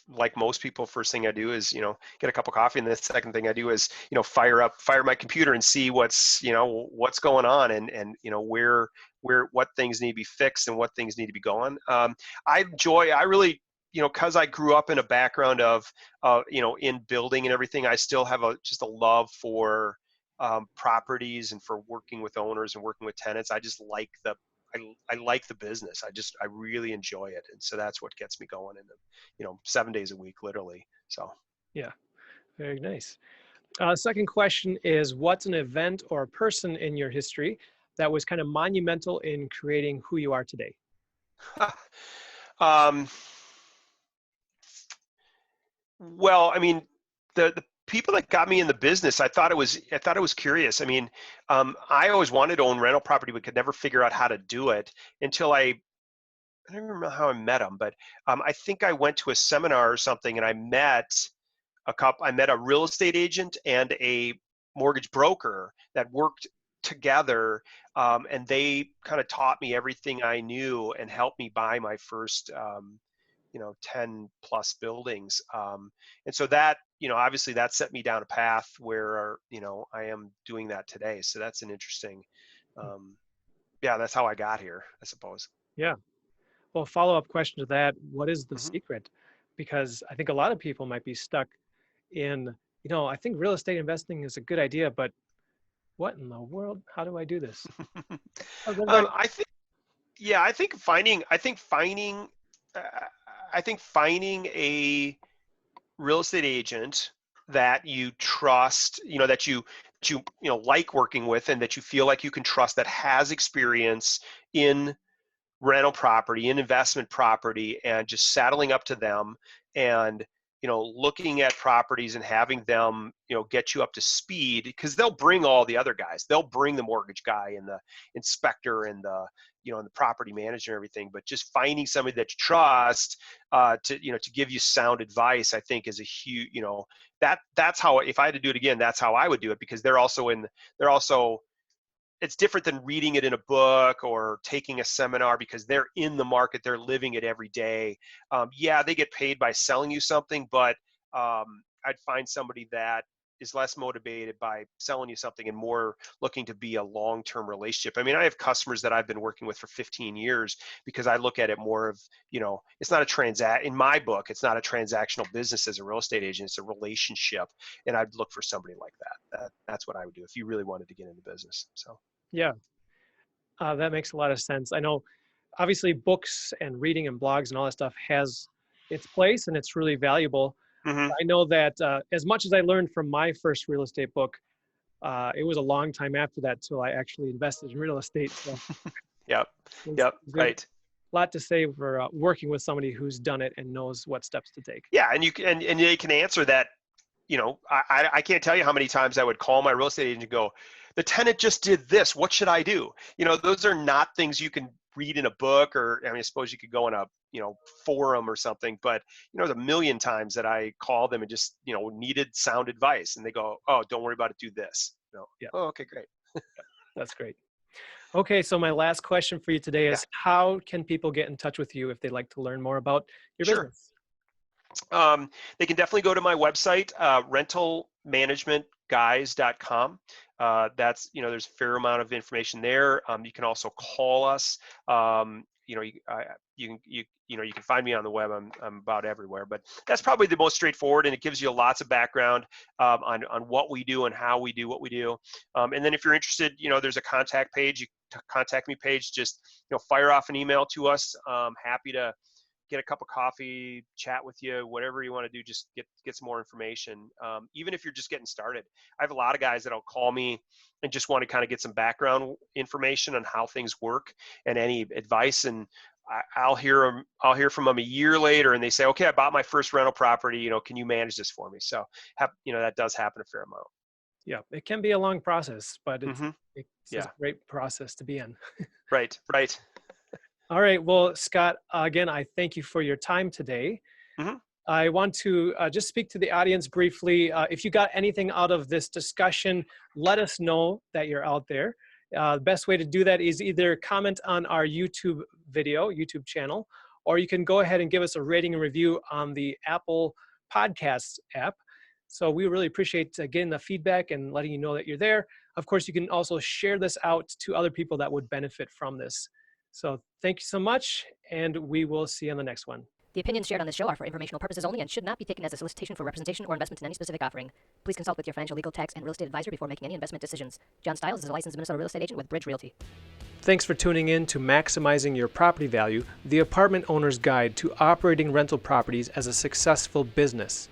like most people, first thing I do is, get a cup of coffee. And the second thing I do is, fire my computer and see what's going on and what things need to be fixed and what things need to be going. I really, cause I grew up in a background of, in building and everything, I still have just a love for, properties and for working with owners and working with tenants. I just like I like the business. I really enjoy it, and so that's what gets me going. In the 7 days a week, literally. So Yeah, very nice. Second question is, what's an event or a person in your history that was kind of monumental in creating who you are today? um, well, I mean, the people that got me in the business, I thought it was curious. I mean, I always wanted to own rental property, but could never figure out how to do it until I don't remember how I met him, but I think I went to a seminar or something, and I met a real estate agent and a mortgage broker that worked together, and they kind of taught me everything I knew and helped me buy my first 10 plus buildings. And so that, obviously that set me down a path where, I am doing that today. So that's an interesting, um, yeah, that's how I got here, I suppose. Yeah. Well, follow-up question to that, what is the Hmm. secret? Because I think a lot of people might be stuck in, I think real estate investing is a good idea, but what in the world? How do I do this? How's everybody? I think, yeah, uh, I think finding a real estate agent that you trust, that you like working with and that you feel like you can trust, that has experience in rental property, in investment property, and just saddling up to them and looking at properties and having them get you up to speed, because they'll bring all the other guys. They'll bring the mortgage guy and the inspector and the property manager and everything. But just finding somebody that you trust, to give you sound advice, I think is a huge, that's how, if I had to do it again, that's how I would do it, because they're also it's different than reading it in a book or taking a seminar, because they're in the market, they're living it every day. Yeah, they get paid by selling you something, but I'd find somebody that is less motivated by selling you something and more looking to be a long-term relationship. I mean, I have customers that I've been working with for 15 years, because I look at it more of, it's not a in my book, it's not a transactional business as a real estate agent, it's a relationship. And I'd look for somebody like that's what I would do if you really wanted to get into business. So. Yeah, that makes a lot of sense. I know, obviously, books and reading and blogs and all that stuff has its place and it's really valuable. Hmm. I know that as much as I learned from my first real estate book, it was a long time after that till I actually invested in real estate. So Yep. there's, Yep. there's Right. a lot to say for working with somebody who's done it and knows what steps to take. Yeah, and you can and they can answer that. I can't tell you how many times I would call my real estate agent and go, the tenant just did this. What should I do? Those are not things you can read in a book, or I mean, I suppose you could go in a forum or something. But there's a million times that I call them and just needed sound advice, and they go, oh, don't worry about it. Do this. Yeah, Oh, okay, great. that's great. Okay, so my last question for you today Yeah, is, how can people get in touch with you if they'd like to learn more about your sure. business? They can definitely go to my website, rentalmanagementguys.com. There's a fair amount of information there. You can also call us. You can find me on the web. I'm about everywhere, but that's probably the most straightforward, and it gives you lots of background on what we do and how we do what we do. And then if you're interested, there's a contact page, contact me page. Just fire off an email to us. Happy to get a cup of coffee, chat with you, whatever you want to do, just get some more information. Even if you're just getting started, I have a lot of guys that'll call me and just want to kind of get some background information on how things work and any advice. And I'll hear from them a year later, and they say, okay, I bought my first rental property. Can you manage this for me? So, that does happen a fair amount. Yeah, it can be a long process, but it's Hmm. it's a Yeah. great process to be in. Right. Right. All right. Well, Scott, again, I thank you for your time today. Hmm. I want to just speak to the audience briefly. If you got anything out of this discussion, let us know that you're out there. The best way to do that is either comment on our YouTube channel, or you can go ahead and give us a rating and review on the Apple Podcasts app. So we really appreciate getting the feedback and letting you know that you're there. Of course, you can also share this out to other people that would benefit from this. So thank you so much, and we will see you on the next one. The opinions shared on this show are for informational purposes only and should not be taken as a solicitation for representation or investment in any specific offering. Please consult with your financial, legal, tax, and real estate advisor before making any investment decisions. John Stiles is a licensed Minnesota real estate agent with Bridge Realty. Thanks for tuning in to Maximizing Your Property Value, the apartment owner's guide to operating rental properties as a successful business.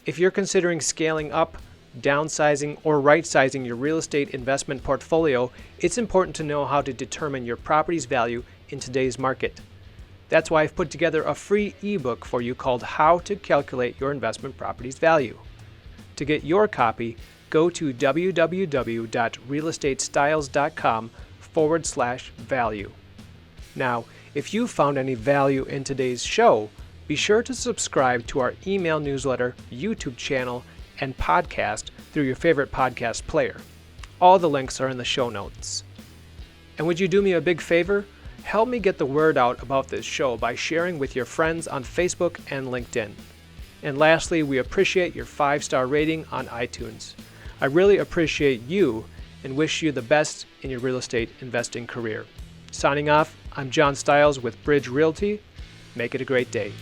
If you're considering scaling up, downsizing, or right-sizing your real estate investment portfolio, it's important to know how to determine your property's value in today's market. That's why I've put together a free ebook for you called How to Calculate Your Investment Property's Value. To get your copy, go to www.realestatestyles.com/value. Now, if you found any value in today's show, be sure to subscribe to our email newsletter, YouTube channel, and podcast through your favorite podcast player. All the links are in the show notes. And would you do me a big favor? Help me get the word out about this show by sharing with your friends on Facebook and LinkedIn. And lastly, we appreciate your 5-star rating on iTunes. I really appreciate you and wish you the best in your real estate investing career. Signing off, I'm John Stiles with Bridge Realty. Make it a great day.